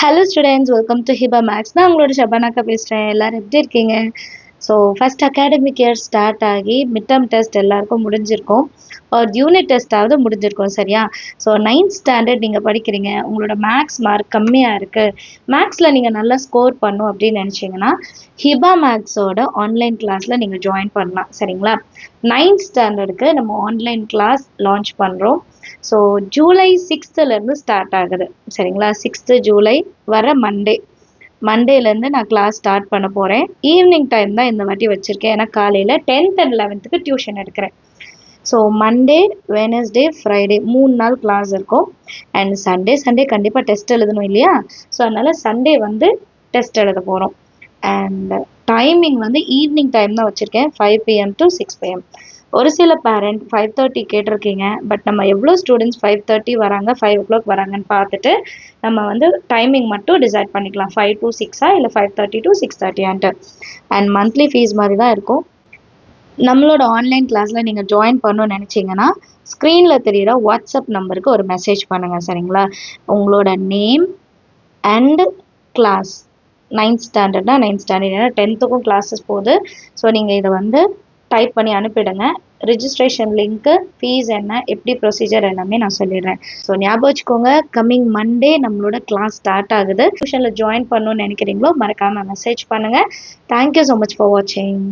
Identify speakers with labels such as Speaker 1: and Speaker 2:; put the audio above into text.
Speaker 1: Hello students, welcome to Hiba maths. நான் உங்களோட ஷபானாக்கா பேசுகிறேன். எல்லோரும் எப்படி இருக்கீங்க? So first academic year start ஆகி மிட் டேர்ம் டெஸ்ட் எல்லாருக்கும் முடிஞ்சிருக்கும். ஒரு யூனிட் டெஸ்ட்டாவது முடிஞ்சிருக்கும், சரியா? ஸோ 9th ஸ்டாண்டர்ட் நீங்கள் படிக்கிறீங்க, உங்களோட மேக்ஸ் மார்க் கம்மியாக இருக்குது, மேக்ஸில் நீங்கள் நல்லா ஸ்கோர் பண்ணும் அப்படின்னு நினச்சிங்கன்னா ஹிபா மேக்ஸோட ஆன்லைன் கிளாஸில் நீங்கள் ஜாயின் பண்ணலாம், சரிங்களா? 9th ஸ்டாண்டர்டுக்கு நம்ம ஆன்லைன் கிளாஸ் லான்ச் பண்ணுறோம். ஸோ ஜூலை 6th ஸ்டார்ட் ஆகுது, சரிங்களா? 6th ஜூலை வர மண்டேலேருந்து நான் கிளாஸ் ஸ்டார்ட் பண்ண போகிறேன். ஈவினிங் டைம் தான் இந்த வாட்டி வச்சுருக்கேன், ஏன்னா காலையில் 10th and 11th டியூஷன் எடுக்கிறேன். ஸோ மண்டே, வெனஸ்டே, ஃப்ரைடே 3 நாள் கிளாஸ் இருக்கும். அண்ட் சண்டே கண்டிப்பாக டெஸ்ட் எழுதணும் இல்லையா? ஸோ அதனால் சண்டே டெஸ்ட் எழுத போகிறோம். அண்ட் டைமிங் ஈவினிங் டைம் தான் வச்சுருக்கேன், 5 PM to 6 PM. ஒரு சில பேரண்ட் 5:30 கேட்டிருக்கீங்க. பட் நம்ம எவ்வளோ ஸ்டூடெண்ட்ஸ் 5:30 வராங்க, 5 o'clock வராங்கன்னு பார்த்துட்டு நம்ம டைமிங் மட்டும் டிசைட் பண்ணிக்கலாம், 5 to 6 இல்லை 5:30 to 6:30. அண்ட் மந்த்லி ஃபீஸ் மாதிரி தான் இருக்கும். நம்மளோட ஆன்லைன் கிளாஸில் நீங்கள் ஜாயின் பண்ணணும்னு நினச்சிங்கன்னா ஸ்க்ரீனில் தெரிகிற வாட்ஸ்அப் நம்பருக்கு ஒரு மெசேஜ் பண்ணுங்கள், சரிங்களா? உங்களோட நேம் அண்ட் கிளாஸ், 9th ஸ்டாண்டர்ட்னா 9th ஸ்டாண்டர்ட், ஏன்னா 10th கிளாஸஸ் போகுது. ஸோ நீங்கள் இதை டைப் பண்ணி அனுப்பிடுங்க. ரிஜிஸ்ட்ரேஷன் லிங்க்கு, ஃபீஸ் என்ன, எப்படி ப்ரொசீஜர் எல்லாமே நான் சொல்லிடுறேன். ஸோ ஞாபகம் வச்சுக்கோங்க, கம்மிங் மண்டே நம்மளோட கிளாஸ் ஸ்டார்ட் ஆகுது. டியூஷனில் ஜாயின் பண்ணணும்னு நினைக்கிறீங்களோ மறக்காமல் மெசேஜ் பண்ணுங்கள். தேங்க்யூ ஸோ மச் ஃபார் வாட்சிங்.